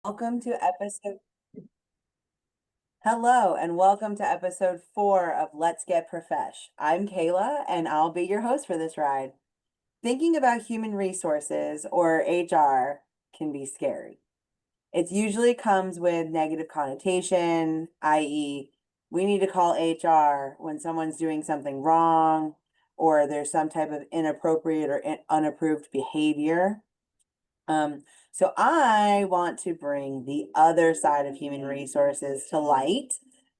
Welcome to episode. Hello, and welcome to episode 4 of Let's Get Profesh. I'm Kayla, and I'll be your host for this ride. Thinking about human resources or HR can be scary. It usually comes with negative connotation, i.e., we need to call HR when someone's doing something wrong or there's some type of inappropriate or unapproved behavior. So I want to bring the other side of human resources to light.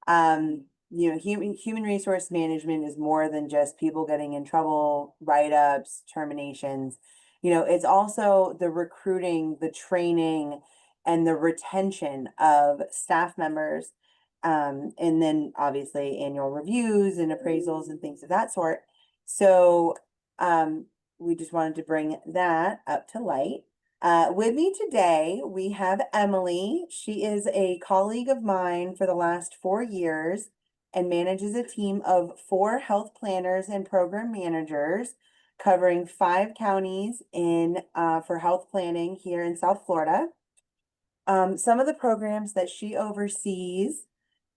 Human resource management is more than just people getting in trouble, write-ups, terminations. It's also the recruiting, the training, and the retention of staff members. And then obviously annual reviews and appraisals and things of that sort. So um, we just wanted to bring that up to light. With me today, we have Emily. She is a colleague of mine for the last 4 years and manages a team of 4 health planners and program managers covering 5 counties for health planning here in South Florida. Some of the programs that she oversees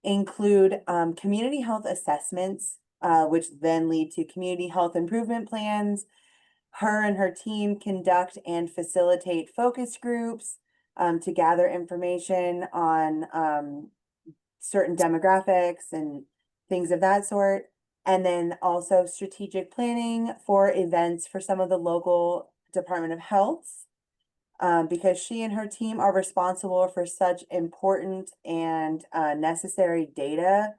include community health assessments, which then lead to community health improvement plans. Her and her team conduct and facilitate focus groups to gather information on certain demographics and things of that sort. And then also strategic planning for events for some of the local Department of Health, because she and her team are responsible for such important and necessary data.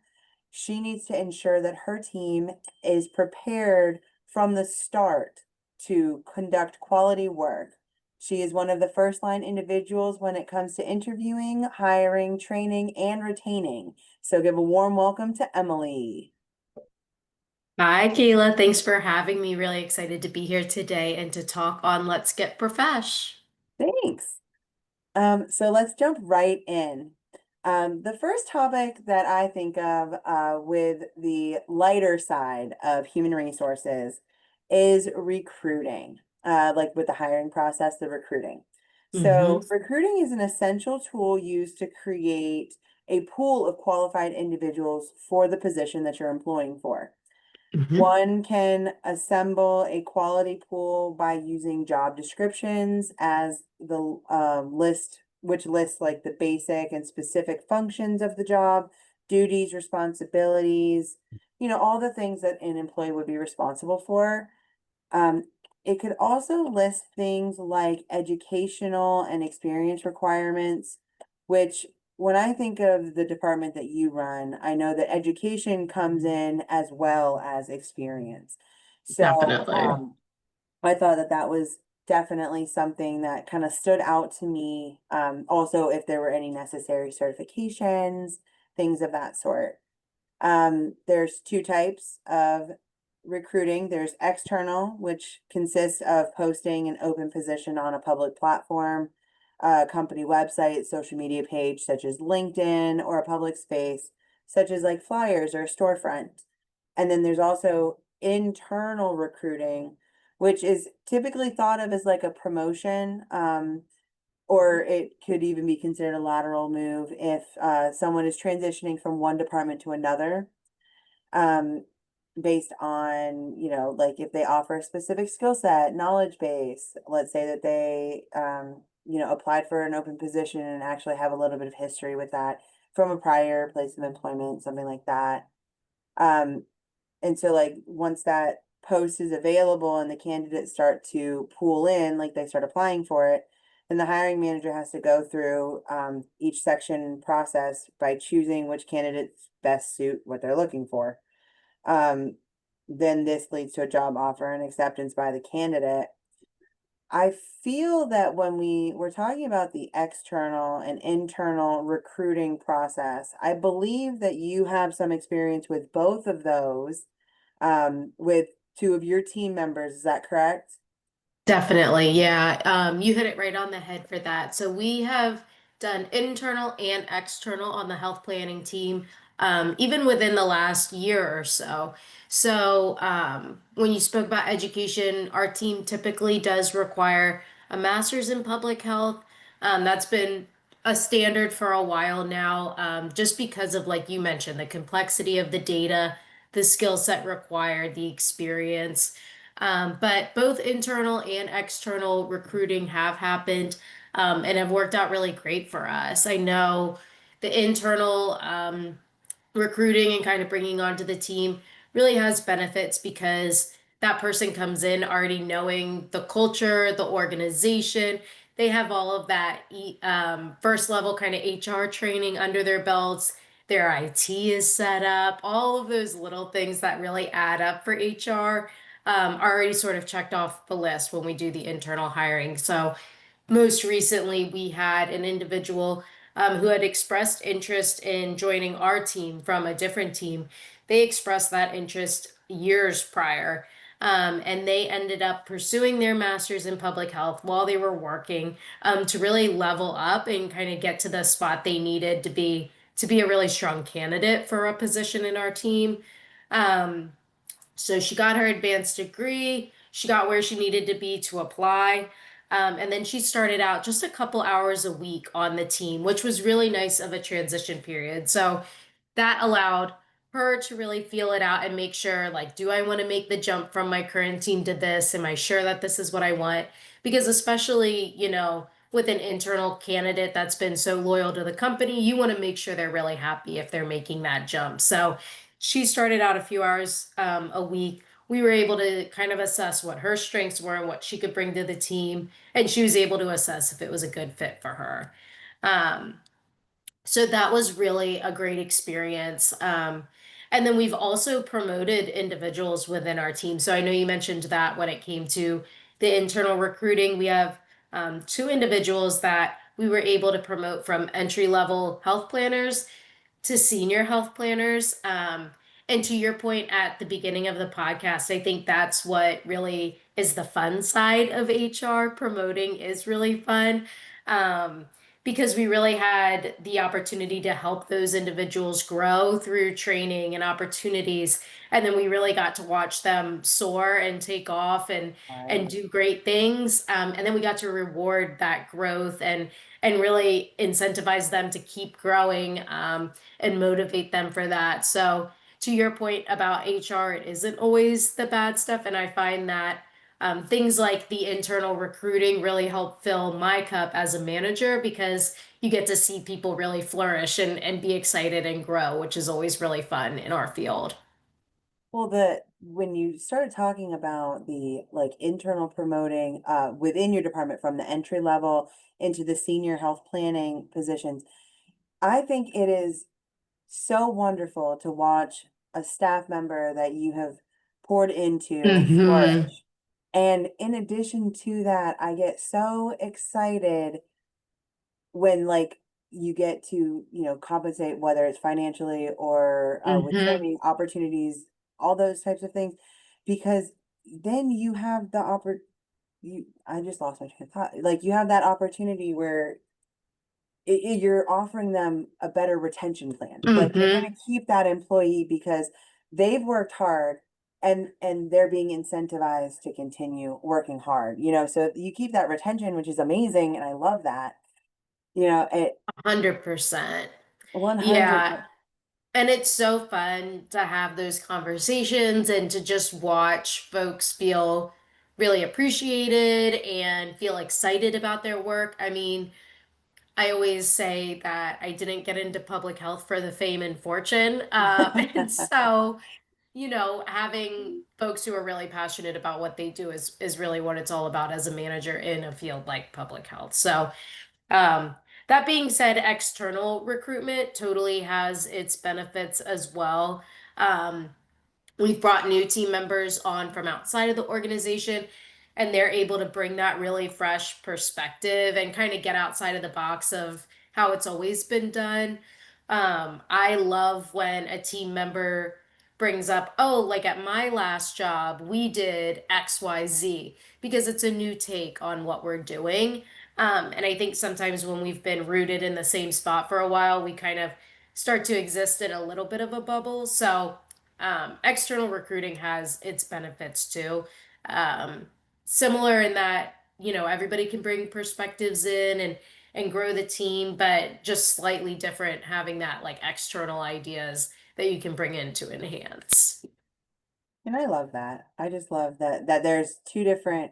She needs to ensure that her team is prepared from the start to conduct quality work. She is one of the first line individuals when it comes to interviewing, hiring, training, and retaining. So give a warm welcome to Emily. Hi, Kayla. Thanks for having me. Really excited to be here today and to talk on Let's Get Profesh. Thanks. So let's jump right in. The first topic that I think of with the lighter side of human resources is recruiting, like with the hiring process, the recruiting. So Hmm. recruiting is an essential tool used to create a pool of qualified individuals for the position that you're employing for. Hmm. One can assemble a quality pool by using job descriptions as the which lists like the basic and specific functions of the job, duties, responsibilities, all the things that an employee would be responsible for. Um, it could also list things like educational and experience requirements, which when I think of the department that you run, I know that education comes in as well as experience. So, Definitely. I thought that that was definitely something that kind of stood out to me. Also, if there were any necessary certifications, things of that sort. There's 2 types of recruiting. There's external, which consists of posting an open position on a public platform, a company website, social media page such as LinkedIn, or a public space such as like flyers or storefront. And then there's also internal recruiting, which is typically thought of as like a promotion. Or it could even be considered a lateral move if someone is transitioning from one department to another, um, based on, like if they offer a specific skill set, knowledge base. Let's say that they, applied for an open position and actually have a little bit of history with that from a prior place of employment, something like that. Um, and so like once that post is available and the candidates start to pool in, like they start applying for it, then the hiring manager has to go through each section process by choosing which candidates best suit what they're looking for. Um, then this leads to a job offer and acceptance by the candidate. I feel that when we were talking about the external and internal recruiting process, I believe that you have some experience with both of those, with 2 of your team members. Is that correct? Definitely. Yeah. You hit it right on the head for that. So we have done internal and external on the health planning team, even within the last year or so. So when you spoke about education, our team typically does require a master's in public health. That's been a standard for a while now, just because of, like you mentioned, the complexity of the data, the skill set required, the experience. But both internal and external recruiting have happened, and have worked out really great for us. I know the internal recruiting and kind of bringing onto the team really has benefits because that person comes in already knowing the culture, the organization. They have all of that first level kind of HR training under their belts. Their IT is set up. All of those little things that really add up for HR are already sort of checked off the list when we do the internal hiring. So most recently, we had an individual who had expressed interest in joining our team from a different team. They expressed that interest years prior, and they ended up pursuing their master's in public health while they were working to really level up and kind of get to the spot they needed to be a really strong candidate for a position in our team. Um, so she got her advanced degree, she got where she needed to be to apply. And then she started out just a couple hours a week on the team, which was really nice of a transition period. So that allowed her to really feel it out and make sure, like, do I want to make the jump from my current team to this? Am I sure that this is what I want? Because especially, with an internal candidate that's been so loyal to the company, you want to make sure they're really happy if they're making that jump. So she started out a few hours a week. We were able to kind of assess what her strengths were and what she could bring to the team, and she was able to assess if it was a good fit for her. Um, so that was really a great experience. And then we've also promoted individuals within our team. So I know you mentioned that when it came to the internal recruiting, we have two individuals that we were able to promote from entry level health planners to senior health planners. And to your point at the beginning of the podcast, I think that's what really is the fun side of HR. Promoting is really fun. Um, because we really had the opportunity to help those individuals grow through training and opportunities. And then we really got to watch them soar and take off and Right. do great things. And then we got to reward that growth and really incentivize them to keep growing and motivate them for that. So to your point about HR, it isn't always the bad stuff. And I find that things like the internal recruiting really help fill my cup as a manager because you get to see people really flourish and be excited and grow, which is always really fun in our field. Well, when you started talking about the like internal promoting within your department from the entry level into the senior health planning positions, I think it is so wonderful to watch a staff member that you have poured into Hmm. flourish. And in addition to that, I get so excited when like you get to, compensate, whether it's financially or with Hmm. training opportunities, all those types of things, because then you have the I just lost my train of thought. Like you have that opportunity where you're offering them a better retention plan. Like you're going Hmm. to keep that employee because they've worked hard and they're being incentivized to continue working hard. So you keep that retention, which is amazing, and I love that. It 100%. 100. Yeah. And it's so fun to have those conversations and to just watch folks feel really appreciated and feel excited about their work. I mean, I always say that I didn't get into public health for the fame and fortune. And so, having folks who are really passionate about what they do is really what it's all about as a manager in a field like public health. So, um, that being said, external recruitment totally has its benefits as well. Um, we've brought new team members on from outside of the organization, and they're able to bring that really fresh perspective and kind of get outside of the box of how it's always been done. I love when a team member brings up, oh, like at my last job, we did XYZ because it's a new take on what we're doing. And I think sometimes when we've been rooted in the same spot for a while, we kind of start to exist in a little bit of a bubble. So, external recruiting has its benefits too. Um, Similar in that, everybody can bring perspectives in, and and grow the team, but just slightly different, having that like external ideas that you can bring in to enhance. And I love that. I just love that there's two different,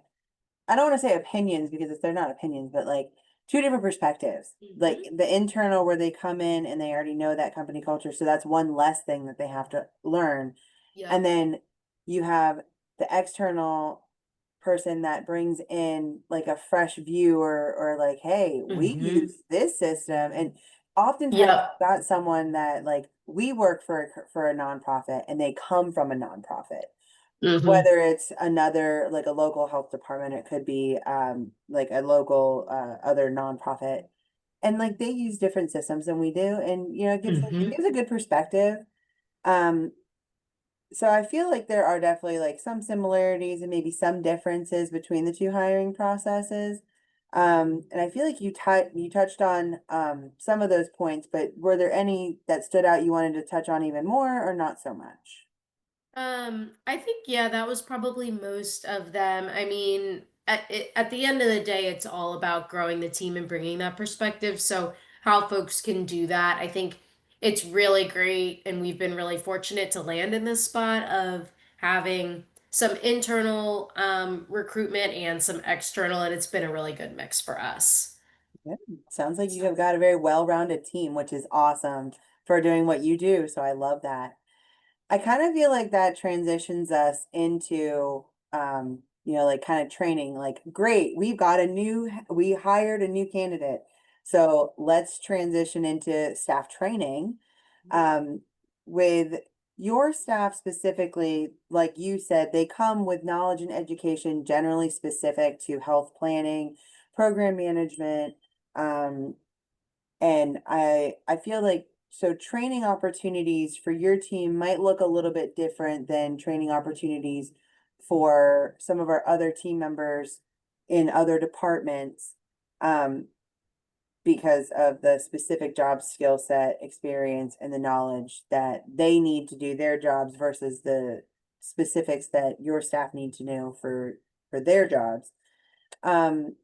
I don't want to say opinions because they're not opinions, but like two different perspectives. Like Hmm. the internal where they come in and they already know that company culture, so that's one less thing that they have to learn. And Yep. then you have the external person that brings in like a fresh view or like, hey, we Hmm. use this system. And oftentimes Yep. you've got someone that like we work for a nonprofit and they come from a nonprofit, Hmm. whether it's another like a local health department, it could be like a local other nonprofit, and like they use different systems than we do, and it Hmm. gives a good perspective. um so I feel like there are definitely like some similarities and maybe some differences between the two hiring processes. And I feel like you touched on some of those points, but were there any that stood out you wanted to touch on even more or not so much? I think yeah, that was probably most of them. I mean, at the end of the day, it's all about growing the team and bringing that perspective. So how folks can do that, I think it's really great, and we've been really fortunate to land in this spot of having some internal recruitment and some external, and it's been a really good mix for us. Yeah, sounds like you have got a very well-rounded team, which is awesome for doing what you do. So I love that. I kind of feel like that transitions us into, like kind of training. Like, great, we hired a new candidate. So let's transition into staff training. Um, with your staff specifically, like you said, they come with knowledge and education generally specific to health planning, program management, um, and I feel like so training opportunities for your team might look a little bit different than training opportunities for some of our other team members in other departments, um, because of the specific job skill set, experience, and the knowledge that they need to do their jobs versus the specifics that your staff need to know for their jobs. Um,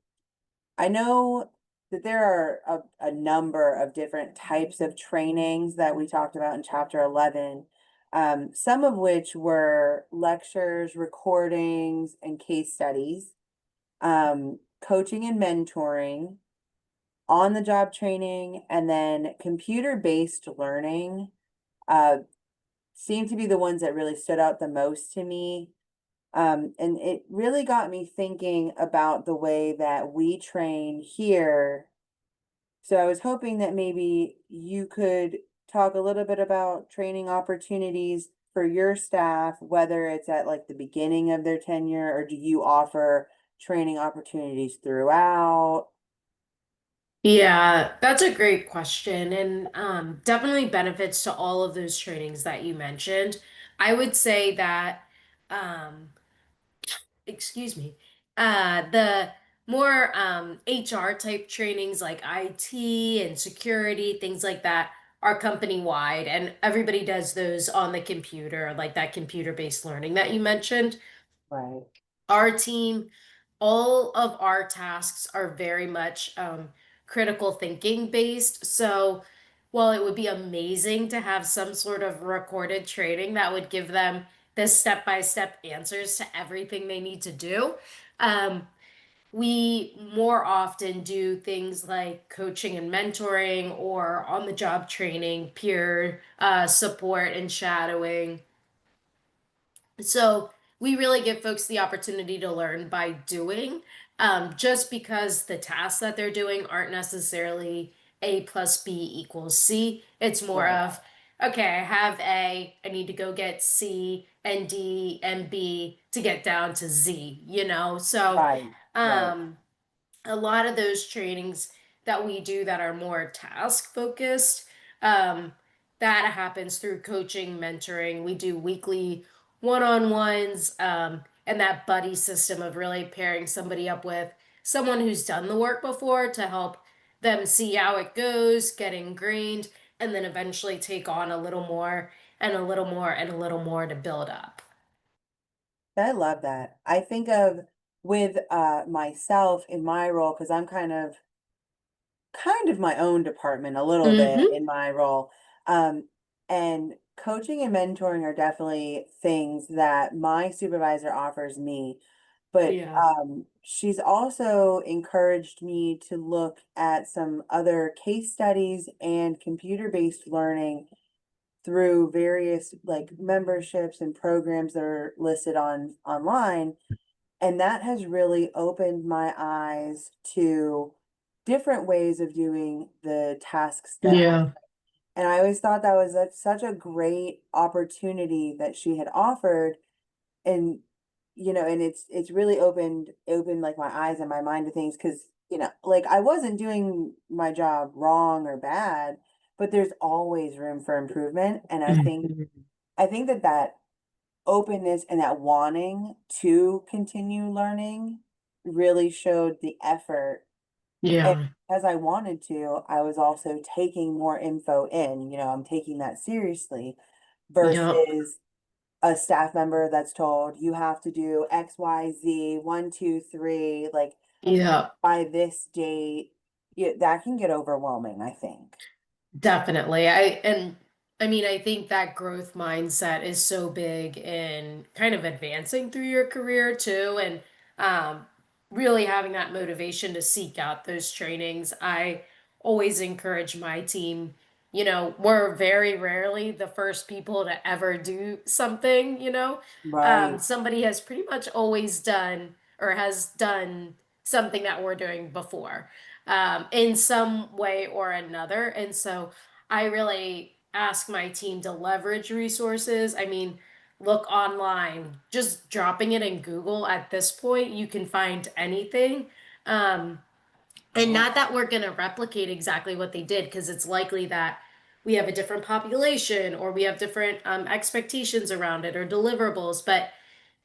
I know that there are a number of different types of trainings that we talked about in chapter 11, some of which were lectures, recordings, and case studies, coaching and mentoring, on the job training, and then computer-based learning uh, seem to be the ones that really stood out the most to me. And it really got me thinking about the way that we train here. So I was hoping that maybe you could talk a little bit about training opportunities for your staff, whether it's at like the beginning of their tenure, or do you offer training opportunities throughout? Yeah, that's a great question, and definitely benefits to all of those trainings that you mentioned. I would say that, um, excuse me, the more HR type trainings like IT and security, things like that, are company wide, and everybody does those on the computer, like that computer-based learning that you mentioned. Right. Our team, all of our tasks are very much critical thinking based. So, while it would be amazing to have some sort of recorded training that would give them the step by step answers to everything they need to do, um, we more often do things like coaching and mentoring or on the job training, peer support, and shadowing. So we really give folks the opportunity to learn by doing, just because the tasks that they're doing aren't necessarily A plus B equals C. It's more Right. of, okay, I have A, I need to go get C and D and B to get down to Z, you know? So, Right. Right. um, a lot of those trainings that we do that are more task focused, um, that happens through coaching, mentoring. We do weekly one-on-ones, and that buddy system of really pairing somebody up with someone who's done the work before to help them see how it goes, get ingrained, and then eventually take on a little more and a little more and a little more to build up. I love that. I think of with myself in my role, because I'm kind of kind of my own department a little bit Mm-hmm. in my role. Um, and coaching and mentoring are definitely things that my supervisor offers me. But Yeah. she's also encouraged me to look at some other case studies and computer-based learning through various like memberships and programs that are listed on online. And that has really opened my eyes to different ways of doing the tasks that Yeah. and I always thought that was such a great opportunity that she had offered. And and it's really opened like my eyes and my mind to things because like I wasn't doing my job wrong or bad, but there's always room for improvement. And Mhm. I think that that openness and that wanting to continue learning really showed the effort. And Yeah. as I wanted to, I was also taking more info in, I'm taking that seriously Yep. versus a staff member that's told you have to do XYZ, 1, 2, 3, like Yep. by this date. Yeah, that can get overwhelming, I think. Definitely. I mean, I think that growth mindset is so big in kind of advancing through your career too, and um, really having that motivation to seek out those trainings. I always encourage my team. We're very rarely the first people to ever do something. Right, Somebody has pretty much always done or has done something that we're doing before in some way or another. And so I really ask my team to leverage resources. I mean, look online, just dropping it in Google at this point, you can find anything. Um, and right, not that we're going to replicate exactly what they did, because it's likely that we have a different population or we have different expectations around it or deliverables. But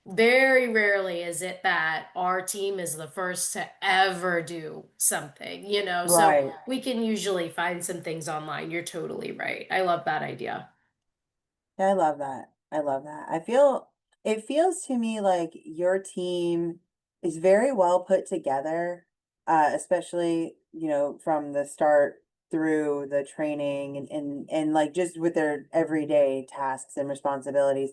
very rarely is it that our team is the first to ever do something. So right. we can usually find some things online. You're totally right. I love that idea. Yeah, I love that. I love that. It feels to me like your team is very well put together, especially, from the start through the training and like just with their everyday tasks and responsibilities.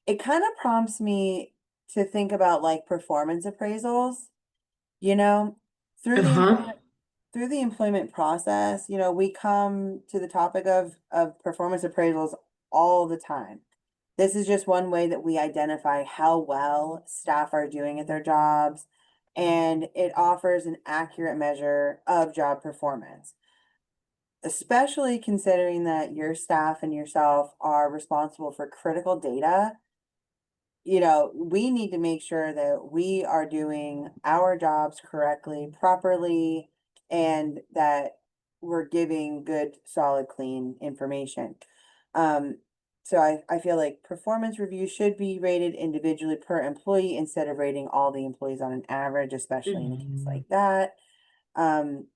It kind of prompts me to think about like performance appraisals, you know, through the Uh-huh. employment process, we come to the topic of performance appraisals all the time. This is just one way that we identify how well staff are doing at their jobs, and it offers an accurate measure of job performance, especially considering that your staff and yourself are responsible for critical data. We need to make sure that we are doing our jobs correctly, properly, and that we're giving good, solid, clean information. Um, so I feel like performance reviews should be rated individually per employee instead of rating all the employees on an average, especially in a case Mhm. like that. Um,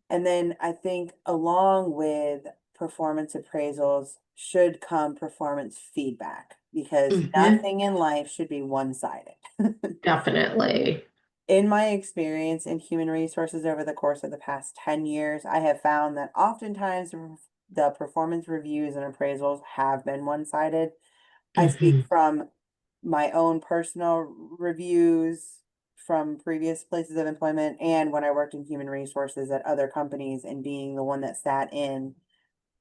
and then I think along with performance appraisals should come performance feedback because Mhm. nothing in life should be one-sided. Definitely. In my experience in human resources over the course of the past 10 years, I have found that oftentimes the performance reviews and appraisals have been one-sided. I speak Mhm. from my own personal reviews from previous places of employment and when I worked in human resources at other companies and being the one that sat in,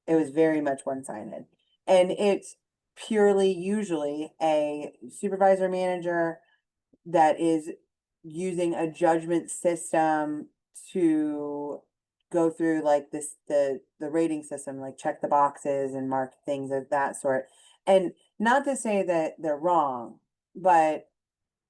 it was very much one-sided. And it's purely usually a supervisor manager that is using a judgment system to go through like the rating system, like check the boxes and mark things of that sort. And not to say that they're wrong, but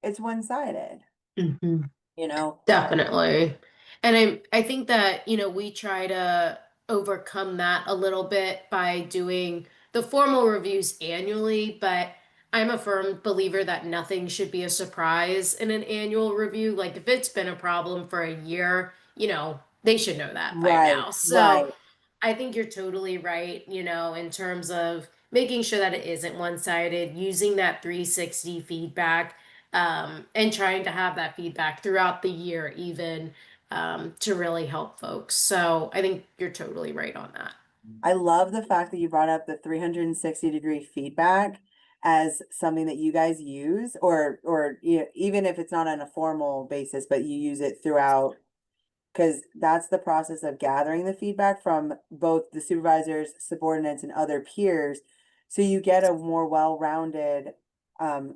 it's one-sided, Mhm. you know? Definitely. And I think that, we try to overcome that a little bit by doing the formal reviews annually, but I'm a firm believer that nothing should be a surprise in an annual review. Like if it's been a problem for a year, they should know that by Right, now. So right. I think you're totally right, in terms of making sure that it isn't one-sided, using that 360 feedback, and trying to have that feedback throughout the year, even. to really help folks. So I think you're totally right on that. I love the fact that you brought up the 360-degree feedback as something that you guys use, or even if it's not on a formal basis, but you use it throughout, because that's the process of gathering the feedback from both the supervisors, subordinates, and other peers. So you get a more well-rounded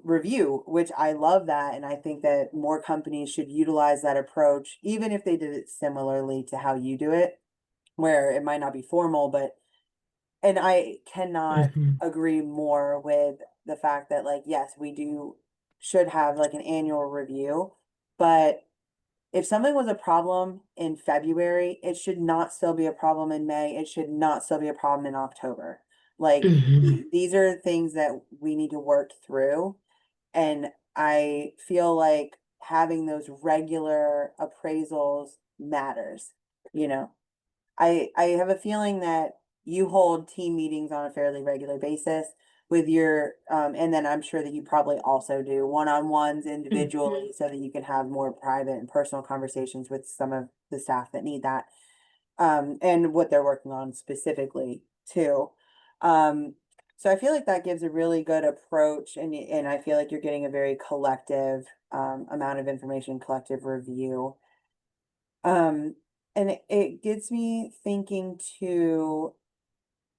review, which I love that. And I think that more companies should utilize that approach, even if they did it similarly to how you do it, where it might not be formal, but and I cannot Mhm. agree more with the fact that, like, yes, we should have like an annual review, but if something was a problem in February, it should not still be a problem in May. It should not still be a problem in October. Like Mhm. these are things that we need to work through. And I feel like having those regular appraisals matters, you know. I have a feeling that you hold team meetings on a fairly regular basis with your and then I'm sure that you probably also do one-on-ones individually so that you can have more private and personal conversations with some of the staff that need that and what they're working on specifically too. Um so I feel like that gives a really good approach and I feel like you're getting a very collective amount of information, collective review. Um, and it gets me thinking too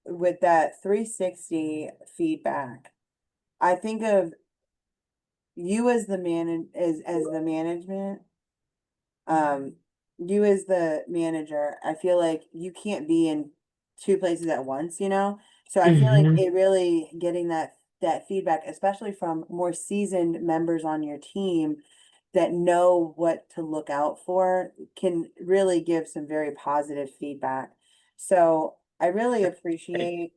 with that 360 feedback. I think of you as the as the management, um, you as the manager. I feel like you can't be in two places at once, you know? So I feel like Mhm. it really getting that feedback, especially from more seasoned members on your team that know what to look out for can really give some very positive feedback. So I appreciate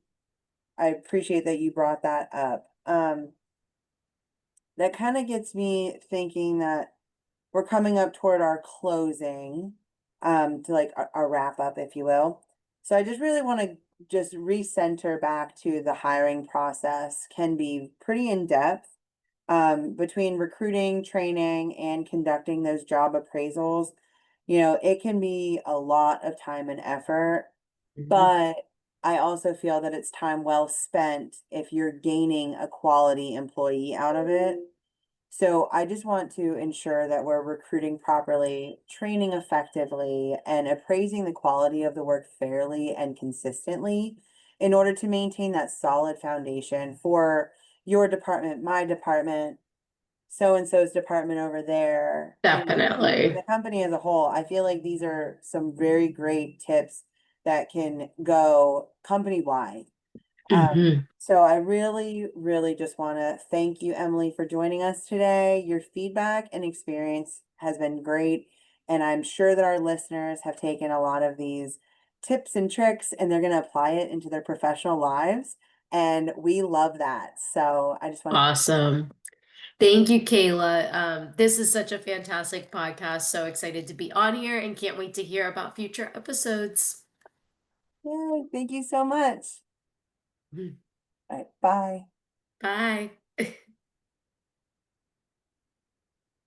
that you brought that up. That kind of gets me thinking that we're coming up toward our closing, to like our wrap up, if you will. So I just really want to just recenter back to the hiring process can be pretty in depth between recruiting, training, and conducting those job appraisals. You know, it can be a lot of time and effort, Mhm. but I also feel that it's time well spent if you're gaining a quality employee out of it. So I just want to ensure that we're recruiting properly, training effectively, and appraising the quality of the work fairly and consistently in order to maintain that solid foundation for your department, my department, so and so's department over there, and the Definitely. company as a whole. I feel like these are some very great tips that can go company wide. Mhm. So I really, really just want to thank you, Emily, for joining us today. Your feedback and experience has been great, and I'm sure that our listeners have taken a lot of these tips and tricks and they're going to apply it into their professional lives. And we love that. So I just want to Awesome. Thank you, Kayla. This is such a fantastic podcast. So excited to be on here and can't wait to hear about future episodes. Yay, thank you so much. Mhm. All right, bye. Bye.